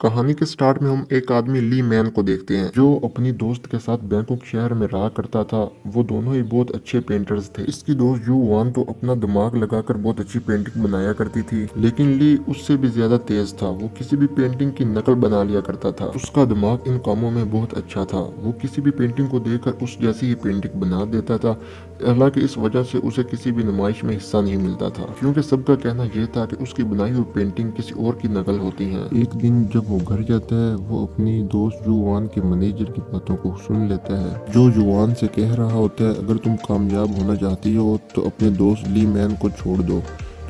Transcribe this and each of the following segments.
कहानी के स्टार्ट में हम एक आदमी ली मैन को देखते हैं जो अपनी दोस्त के साथ बैंकॉक शहर में रहा करता था। वो दोनों ही बहुत अच्छे पेंटर्स थे। इसकी दोस्त यू वान तो अपना दिमाग लगाकर बहुत अच्छी पेंटिंग बनाया करती थी, लेकिन ली उससे भी ज्यादा तेज था। वो किसी भी पेंटिंग की नकल बना लिया करता था। उसका दिमाग इन कामों में बहुत अच्छा था। वो किसी भी पेंटिंग को देखकर उस जैसी ही पेंटिंग बना देता था। हालांकि इस वजह से उसे किसी भी नुमाइश में हिस्सा नहीं मिलता था, क्योंकि सबका कहना यह था कि उसकी बनाई हुई पेंटिंग किसी और की नकल होती है। एक दिन जब वो घर जाता है, वो अपनी दोस्त जुवान के मैनेजर की बातों को सुन लेता है, जो जुवान से कह रहा होता है, अगर तुम कामयाब होना चाहती हो तो अपने दोस्त ली मैन को छोड़ दो,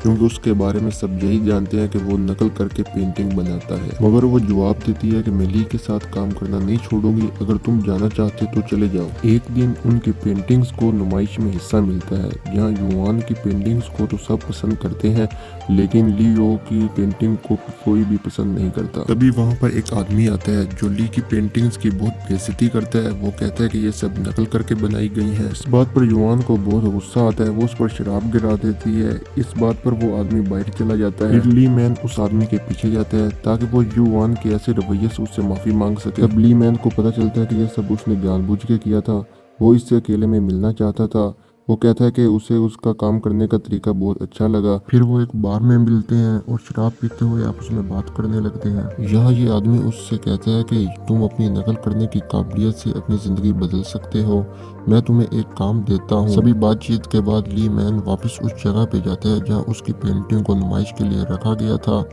क्योंकि उसके बारे में सब यही जानते हैं कि वो नकल करके पेंटिंग बनाता है। मगर वो जवाब देती है कि मैं ली के साथ काम करना नहीं छोड़ूंगी, अगर तुम जाना चाहते तो चले जाओ। एक दिन उनकी पेंटिंग्स को नुमाइश में हिस्सा मिलता है, जहाँ युवान की पेंटिंग्स को तो सब पसंद करते हैं, लेकिन लियो की पेंटिंग को कोई भी पसंद नहीं करता। तभी वहाँ पर एक आदमी आता है जो ली की पेंटिंग्स की बहुत बेइज्जती करता है। वो कहता है कि ये सब नकल करके बनाई गई है। इस बात पर युवान को बहुत गुस्सा आता है। वो उस पर शराब गिरा देती है। इस बात पर वो आदमी बाहर चला जाता है। फिर ली मैन उस आदमी के पीछे जाता है ताकि वो युवान के ऐसे रवैये से उससे माफी मांग सके। तब ली मैन को पता चलता है कि ये सब उसने जानबूझ के किया था। वो इससे अकेले में मिलना चाहता था। वो कहता है कि उसे उसका काम करने का तरीका बहुत अच्छा लगा। फिर वो एक बार में मिलते हैं और शराब पीते हुए आपस में बात करने लगते हैं। यहाँ ये आदमी उससे कहता है कि तुम अपनी नकल करने की काबिलियत से अपनी जिंदगी बदल सकते हो, मैं तुम्हें एक काम देता हूँ। सभी बातचीत के बाद ली मैन वापस उस जगह पे जाता है जहाँ उसकी पेंटिंग को नुमाइश के लिए रखा गया था।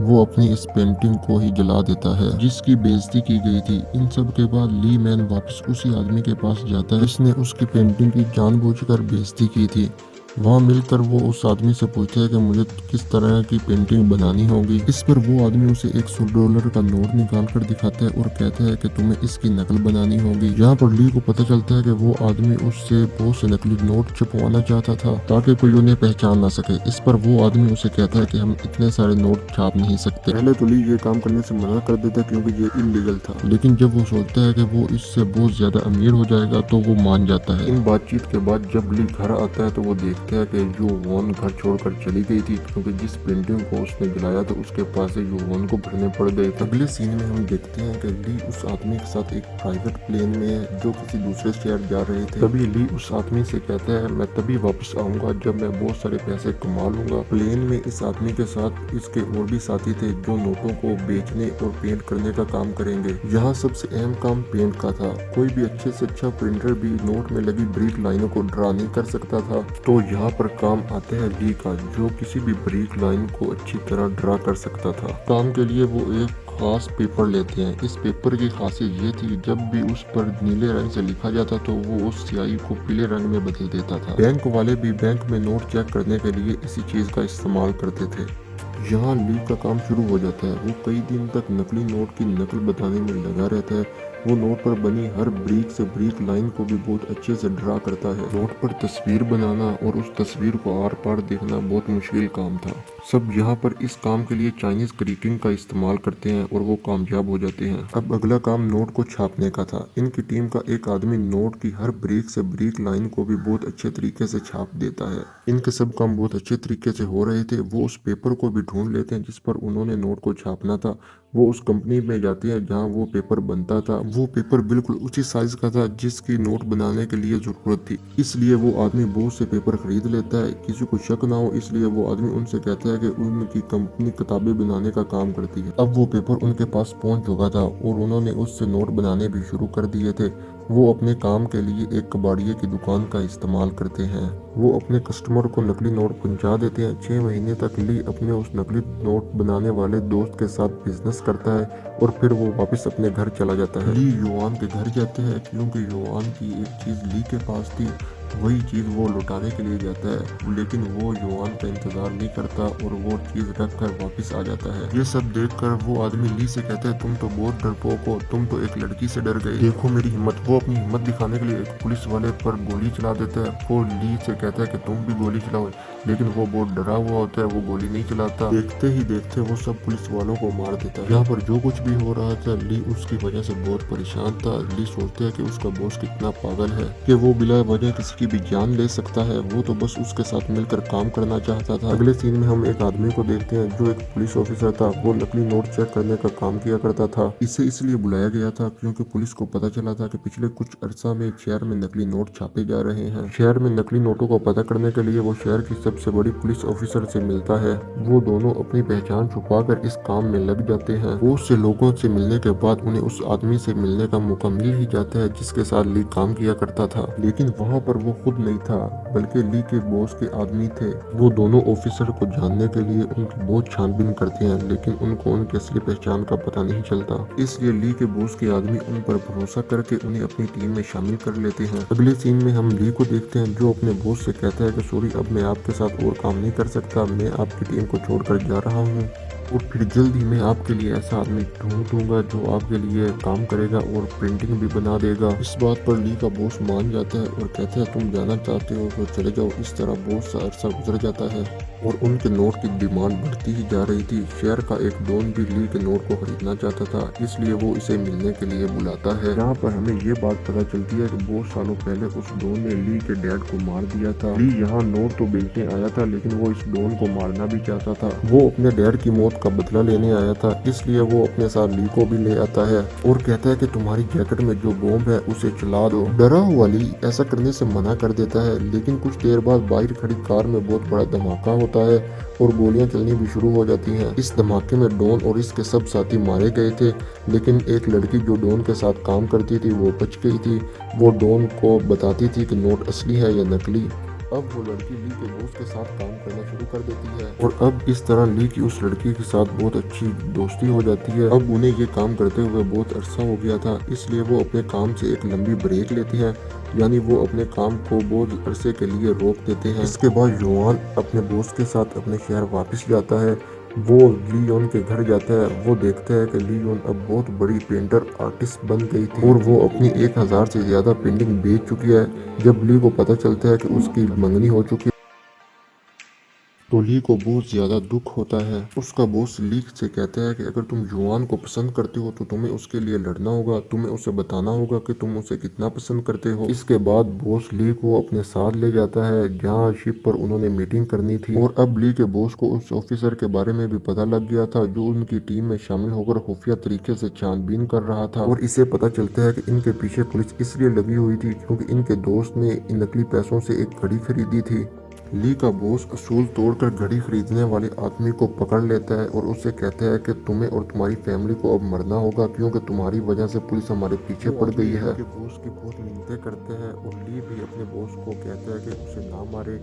वो अपनी इस पेंटिंग को ही जला देता है जिसकी बेइज्जती की गई थी। इन सब के बाद ली मैन वापस उसी आदमी के पास जाता है जिसने उसकी पेंटिंग की जानबूझकर बेइज्जती की थी। वहाँ मिलकर वो उस आदमी से पूछता है कि मुझे किस तरह की पेंटिंग बनानी होगी। इस पर वो आदमी उसे $100 का नोट निकाल कर दिखाता है और कहता है कि तुम्हें इसकी नकल बनानी होगी। यहाँ पर ली को पता चलता है कि वो आदमी उससे बहुत से नकली नोट छपवाना चाहता था ताकि कोई उन्हें पहचान ना सके। इस पर वो आदमी उसे कहता है कि हम इतने सारे नोट छाप नहीं सकते। पहले तो ली ये काम करने से मना कर देता क्योंकि ये इलीगल था, लेकिन जब वो सोचता है कि वो इससे बहुत ज्यादा अमीर हो जाएगा तो वो मान जाता है। इन बातचीत के बाद जब ली घर आता है तो वो देखता है कि यू वॉन घर छोड़कर चली गई थी, क्योंकि जिस पेंटिंग को उसने जलाया था उसके पास यू वॉन को भरने पड़ गए थे। अगले सीन में हम देखते हैं कि ली उस आदमी के साथ एक प्राइवेट प्लेन में है जो किसी दूसरे शहर जा रहे थे। तभी ली उस आदमी से कहता है मैं तभी वापस आऊंगा जब मैं बहुत सारे पैसे कमा लूंगा। प्लेन में इस आदमी के साथ इसके और भी साथी थे जो नोटों को बेचने और पेंट करने का काम करेंगे। यहाँ सबसे अहम काम पेंट का था। कोई भी अच्छे से अच्छा प्रिंटर भी नोट में लगी ब्रीक लाइनों को ड्रा नहीं कर सकता था। तो यहाँ पर काम आता है ली का, जो किसी भी ब्रीक लाइन को अच्छी तरह ड्रा कर सकता था। काम के लिए वो एक खास पेपर लेते हैं। इस पेपर की खासियत ये थी, जब भी उस पर नीले रंग से लिखा जाता तो वो उस स्याही को पीले रंग में बदल देता था। बैंक वाले भी बैंक में नोट चेक करने के लिए इसी चीज का इस्तेमाल करते थे। यहाँ ली का काम शुरू हो जाता है। वो कई दिन तक नकली नोट की नकल बताने में लगा रहता है। वो नोट पर बनी हर ब्रीक से ब्रीक लाइन को भी बहुत अच्छे से ड्रा करता है। नोट पर तस्वीर बनाना और उस तस्वीर को आर पार देखना बहुत मुश्किल काम था। सब यहाँ पर इस काम के लिए चाइनीज ग्रीटिंग का इस्तेमाल करते हैं और वो कामयाब हो जाते हैं। अब अगला काम नोट को छापने का था। इनकी टीम का एक आदमी नोट की हर ब्रीक से ब्रीक लाइन को भी बहुत अच्छे तरीके से छाप देता है। इनके सब काम बहुत अच्छे तरीके से हो रहे थे। वो उस पेपर को भी ढूंढ लेते हैं जिस पर उन्होंने नोट को छापना था। वो उस कंपनी में जाते हैं जहां वो पेपर बनता था। वो पेपर बिल्कुल उसी साइज का था जिसकी नोट बनाने के लिए जरूरत थी। इसलिए वो आदमी बहुत से पेपर खरीद लेता है। किसी को शक ना हो इसलिए वो आदमी उनसे कहता है कि उनकी कंपनी किताबें बनाने का काम करती है। अब वो पेपर उनके पास पहुंच चुका था और उन्होंने उससे नोट बनाने भी शुरू कर दिए थे। वो अपने काम के लिए एक कबाड़िए की दुकान का इस्तेमाल करते हैं। वो अपने कस्टमर को नकली नोट पहुंचा देते हैं। 6 महीने तक ली अपने उस नकली नोट बनाने वाले दोस्त के साथ बिजनेस करता है और फिर वो वापस अपने घर चला जाता है। ली युआन के घर जाते हैं क्योंकि युआन की एक चीज ली के पास थी, वही चीज वो लुटाने के लिए जाता है, लेकिन वो युआन का इंतजार नहीं करता और वो चीज रख कर वापिस आ जाता है। ये सब देखकर वो आदमी ली से कहता है तुम तो बहुत डरपोक हो, तुम तो एक लड़की से डर गए, देखो मेरी हिम्मत। वो अपनी हिम्मत दिखाने के लिए एक पुलिस वाले पर गोली चला देता है। वो ली से कहता है कि तुम भी गोली चलाओ, लेकिन वो बहुत डरा हुआ होता है, वो गोली नहीं चलाता। देखते ही देखते वो सब पुलिस वालों को मार देता है। यहाँ पर जो कुछ भी हो रहा था, ली उसकी वजह से बहुत परेशान था। ली सोचते है कि उसका बॉस कितना पागल है कि वो बिला वजह किसी की भी जान ले सकता है। वो तो बस उसके साथ मिलकर काम करना चाहता था। अगले सीन में हम एक आदमी को देखते हैं जो एक पुलिस ऑफिसर था। वो नकली नोट चेक करने का काम किया करता था। इसे इसलिए बुलाया गया था क्योंकि पुलिस को पता चला था कि पिछले कुछ अरसा में शहर में नकली नोट छापे जा रहे हैं। शहर में नकली नोटों को पता करने के लिए वो शहर की सबसे बड़ी पुलिस ऑफिसर से मिलता है। वो दोनों अपनी पहचान छुपाकर इस काम में लग जाते हैं। बहुत से लोगों से मिलने के बाद उन्हें उस आदमी से मिलने का मौका मिल ही जाता है जिसके साथ ली काम किया करता था। लेकिन वहाँ पर वो खुद नहीं था, बल्कि ली के बॉस के आदमी थे। वो दोनों ऑफिसर को जानने के लिए उनकी बहुत छानबीन करते हैं, लेकिन उनको उनकी असली पहचान का पता नहीं चलता। इसलिए ली के बॉस के आदमी उन पर भरोसा करके उन्हें अपनी टीम में शामिल कर लेते हैं। अगले सीन में हम ली को देखते हैं जो अपने बॉस से कहता है कि सॉरी, अब मैं आपके साथ और काम नहीं कर सकता, मैं आपकी टीम को छोड़कर जा रहा हूँ और फिर जल्द ही मैं आपके लिए ऐसा आदमी ढूंढ दूंगा जो आपके लिए काम करेगा और प्रिंटिंग भी बना देगा। इस बात पर ली का बॉस मान जाता है और कहता है तुम जाना चाहते हो तो चले जाओ। इस तरह बहुत सा अरसा गुजर जाता है और उनके नोट की डिमांड बढ़ती ही जा रही थी। शहर का एक डॉन भी ली के नोट को खरीदना चाहता था, इसलिए वो इसे मिलने के लिए बुलाता है। यहाँ पर हमें ये बात पता चलती है कि बहुत सालों पहले उस डॉन ने ली के डैड को मार दिया था। ली यहाँ नोट तो बेचने आया था, लेकिन वो इस डॉन को मारना भी चाहता था। वो अपने डैड की मौत का बदला लेने आया था, इसलिए वो अपने साथ ली को भी ले आता है और कहता है कि तुम्हारी जैकेट में जो बॉम्ब है उसे चला दो। डरा हुआ ली ऐसा करने से मना कर देता है, लेकिन कुछ देर बाद बाहर खड़ी कार में बहुत बड़ा धमाका होता है और गोलियां चलनी भी शुरू हो जाती हैं। इस धमाके में डॉन और इसके सब साथी मारे गए थे, लेकिन एक लड़की जो डॉन के साथ काम करती थी वो बच गई थी। वो डॉन को बताती थी कि नोट असली है या नकली। अब वो लड़की ली के बॉस के साथ काम करना शुरू कर देती है और अब इस तरह ली की उस लड़की के साथ बहुत अच्छी दोस्ती हो जाती है। अब उन्हें ये काम करते हुए बहुत अरसा हो गया था, इसलिए वो अपने काम से एक लंबी ब्रेक लेती है, यानी वो अपने काम को बहुत अरसे के लिए रोक देते हैं। इसके बाद जोआन अपने बॉस के साथ अपने शहर वापस जाता है। वो लियोन के घर जाता है। वो देखता है कि लियोन अब बहुत बड़ी पेंटर आर्टिस्ट बन गई थी और वो अपनी 1000 से ज्यादा पेंटिंग बेच चुकी है। जब ली को पता चलता है कि उसकी मंगनी हो चुकी है तो ली को बहुत ज्यादा दुख होता है। उसका बॉस ली से कहता है कि अगर तुम जुआन को पसंद करते हो तो तुम्हें उसके लिए लड़ना होगा, तुम्हें उसे बताना होगा कि तुम उसे कितना पसंद करते हो। इसके बाद बॉस ली को अपने साथ ले जाता है जहाँ शिप पर उन्होंने मीटिंग करनी थी और अब ली के बॉस को उस ऑफिसर के बारे में भी पता लग गया था जो उनकी टीम में शामिल होकर खुफिया तरीके से छानबीन कर रहा था। और इसे पता चलता है कि इनके पीछे पुलिस इसलिए लगी हुई थी क्योंकि इनके दोस्त ने इन नकली पैसों से एक घड़ी खरीदी थी। ली का बॉस असूल तोड़कर घड़ी खरीदने वाले आदमी को पकड़ लेता है और उससे कहता है कि तुम्हें और तुम्हारी फैमिली को अब मरना होगा क्योंकि तुम्हारी वजह से पुलिस हमारे पीछे पड़ गई है। बॉस की बहुत मिन्नतें करते हैं और ली भी अपने बॉस को कहता है कि उसे ना मारे,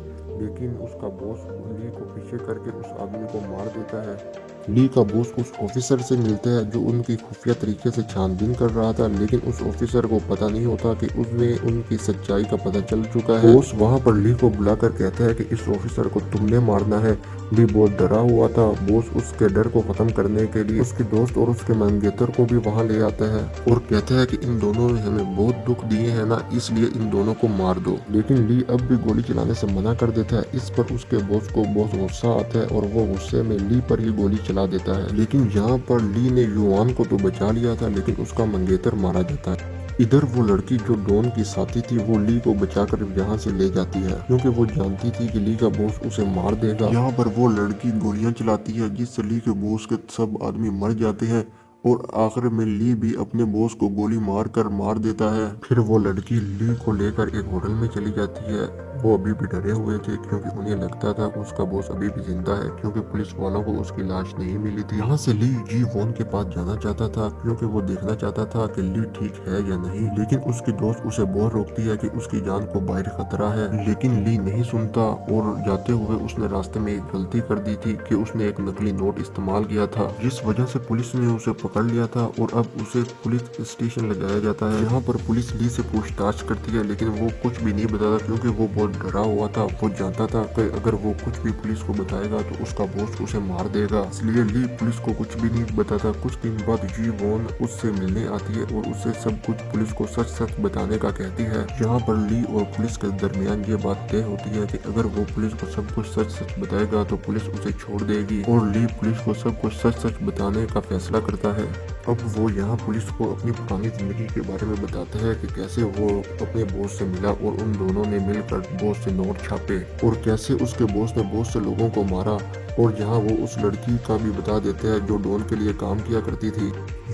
लेकिन उसका बॉस ली को पीछे करके उस आदमी को मार देता है। ली का बॉस उस ऑफिसर से मिलता है जो उनकी खुफिया तरीके से छानबीन कर रहा था, लेकिन उस ऑफिसर को पता नहीं होता कि उसने उनकी सच्चाई का पता चल चुका है। बॉस वहां पर ली को बुलाकर कहता है कि इस ऑफिसर को तुमने मारना है। ली बहुत डरा हुआ था। बॉस उसके डर को खत्म करने के लिए उसके दोस्त और उसके मंगेतर को भी वहां ले आता है और कहता है कि इन दोनों ने हमें बहुत दुख दिए हैं ना, इसलिए इन दोनों को मार दो। लेकिन ली अब भी गोली चलाने से मना कर देता है। इस पर उसके बॉस को बहुत गुस्सा आता है और वो गुस्से में ली पर ही गोली चला देता है। लेकिन यहाँ पर ली ने युआन को तो बचा लिया था, लेकिन उसका मंगेतर मारा जाता है। इधर वो लड़की जो डॉन की साथी थी वो ली को बचाकर यहाँ से ले जाती है क्योंकि वो जानती थी कि ली का बॉस उसे मार देगा। यहाँ पर वो लड़की गोलियां चलाती है जिससे ली के बॉस के सब आदमी मर जाते हैं और आखिर में ली भी अपने बॉस को गोली मार देता है। फिर वो लड़की ली को लेकर एक होटल में चली जाती है। वो अभी भी डरे हुए थे क्योंकि उन्हें लगता था कि उसका बॉस अभी भी जिंदा है क्योंकि पुलिस वालों को उसकी लाश नहीं मिली थी। यहाँ से ली जी वॉन के पास जाना चाहता था क्योंकि वो देखना चाहता था कि ली ठीक है या नहीं, लेकिन उसकी दोस्त उसे बहुत रोकती है कि उसकी जान को बाहर खतरा है। लेकिन ली नहीं सुनता और जाते हुए उसने रास्ते में एक गलती कर दी थी कि उसने एक नकली नोट इस्तेमाल किया था जिस वजह से पुलिस ने उसे पकड़ लिया था और अब उसे पुलिस स्टेशन ले जाया जाता है। यहाँ पर पुलिस ली से पूछताछ करती है, लेकिन वो कुछ भी नहीं बताता क्योंकि वो बहुत डरा हुआ था। वो जानता था कि अगर वो कुछ भी पुलिस को बताएगा तो उसका बॉस उसे मार देगा, इसलिए ली पुलिस को कुछ भी नहीं बताता। कुछ दिन बाद जी वॉन उससे मिलने आती है और उससे सब कुछ पुलिस को सच सच बताने का कहती है। यहाँ पर ली और पुलिस के दरमियान ये बात तय होती है कि अगर वो पुलिस को सब कुछ सच सच बताएगा तो पुलिस उसे छोड़ देगी, और ली पुलिस को सब कुछ सच सच बताने का फैसला करता है। अब वो यहाँ पुलिस को अपनी पुरानी जिंदगी के बारे में बताता है कि कैसे वो अपने बॉस से मिला और उन दोनों ने मिलकर बॉस से नोट छापे और कैसे उसके बॉस ने बहुत से लोगों को मारा। और यहाँ वो उस लड़की का भी बता देते हैं जो डॉन के लिए काम किया करती थी।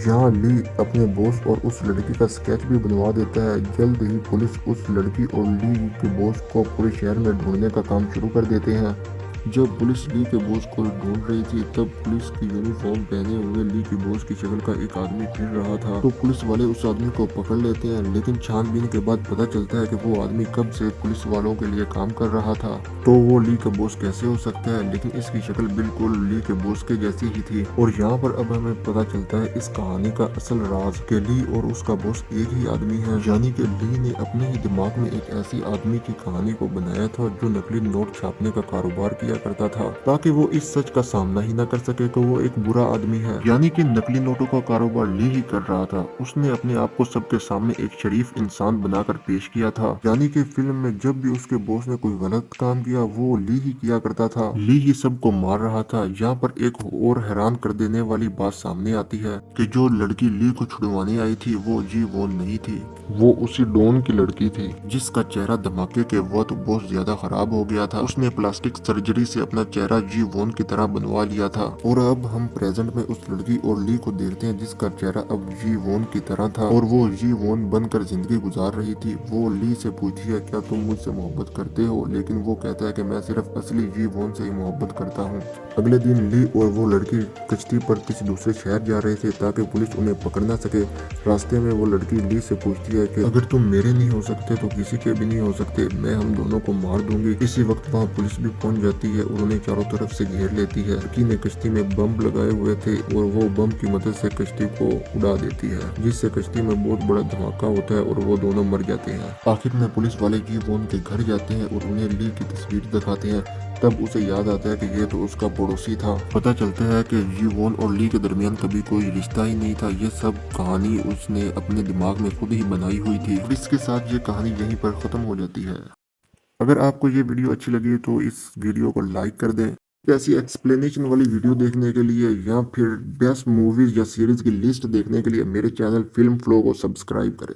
यहाँ ली अपने बॉस और उस लड़की का स्केच भी बनवा देता है। जल्द ही पुलिस उस लड़की और ली के बॉस को पूरे शहर में ढूंढने का काम शुरू कर देते हैं। जब पुलिस ली के बॉस को ढूंढ रही थी तब पुलिस की यूनिफॉर्म पहने हुए ली के बॉस की शक्ल का एक आदमी फिर रहा था। तो पुलिस वाले उस आदमी को पकड़ लेते हैं, लेकिन छानबीन के बाद पता चलता है कि वो आदमी कब से पुलिस वालों के लिए काम कर रहा था। तो वो ली का बॉस कैसे हो सकता है, लेकिन इसकी शक्ल बिल्कुल ली के बॉस के जैसी ही थी। और यहाँ पर अब हमें पता चलता है इस कहानी का असल राज कि ली और उसका बॉस एक ही आदमी है, यानी कि ली ने अपने ही दिमाग में एक ऐसी आदमी की कहानी को बनाया था जो नकली नोट छापने का कारोबार किया करता था, ताकि वो इस सच का सामना ही न कर सके कि वो एक बुरा आदमी है। यानी कि नकली नोटों का कारोबार ली ही कर रहा था। उसने अपने आप को सबके सामने एक शरीफ इंसान बनाकर पेश किया था, यानी कि फिल्म में जब भी उसके बॉस ने कोई गलत काम किया वो ली ही किया करता था, ली ही सबको मार रहा था। यहाँ पर एक और हैरान कर देने वाली बात सामने आती है कि जो लड़की ली को छुड़वाने आई थी वो जी वॉन नहीं थी, वो उसी डॉन की लड़की थी जिसका चेहरा धमाके के वक्त बहुत ज्यादा खराब हो गया था। उसने प्लास्टिक सर्जरी से अपना चेहरा जी वॉन की तरह बनवा लिया था। और अब हम प्रेजेंट में उस लड़की और ली को देखते हैं जिसका चेहरा अब जी वॉन की तरह था और वो जी वॉन बनकर जिंदगी गुजार रही थी। वो ली से पूछती है क्या तुम मुझसे मोहब्बत करते हो, लेकिन वो कहता है कि मैं सिर्फ असली जी वॉन से ही मोहब्बत करता हूँ। अगले दिन ली और वो लड़की कश्ती पर किसी दूसरे शहर जा रहे थे ताकि पुलिस उन्हें पकड़ ना सके। रास्ते में वो लड़की ली से पूछती है कि अगर तुम मेरे नहीं हो सकते तो किसी के भी नहीं हो सकते, मैं हम दोनों को मार दूंगी। इसी वक्त वहाँ पुलिस भी पहुंच जाती है और उन्हें चारों तरफ से घेर लेती है। लड़की ने कश्ती में बम लगाए हुए थे और वो बम की मदद से कश्ती को उड़ा देती है, जिससे कश्ती में बहुत बड़ा धमाका होता है और वो दोनों मर जाते हैं। आखिर में पुलिस वाले जी वॉन के घर जाते हैं और उन्हें ली की तस्वीर दिखाते हैं। तब उसे याद आता है कि ये तो उसका पड़ोसी था। पता चलता है कि जी वॉन और ली के दरमियान कभी कोई रिश्ता ही नहीं था, ये सब कहानी उसने अपने दिमाग में खुद ही बनाई हुई थी। इसके साथ ये कहानी यहीं पर खत्म हो जाती है। अगर आपको ये वीडियो अच्छी लगी तो इस वीडियो को लाइक कर दें। ऐसी एक्सप्लेनेशन वाली वीडियो देखने के लिए या फिर बेस्ट मूवीज या सीरीज की लिस्ट देखने के लिए मेरे चैनल फिल्म फ्लो को सब्सक्राइब करें।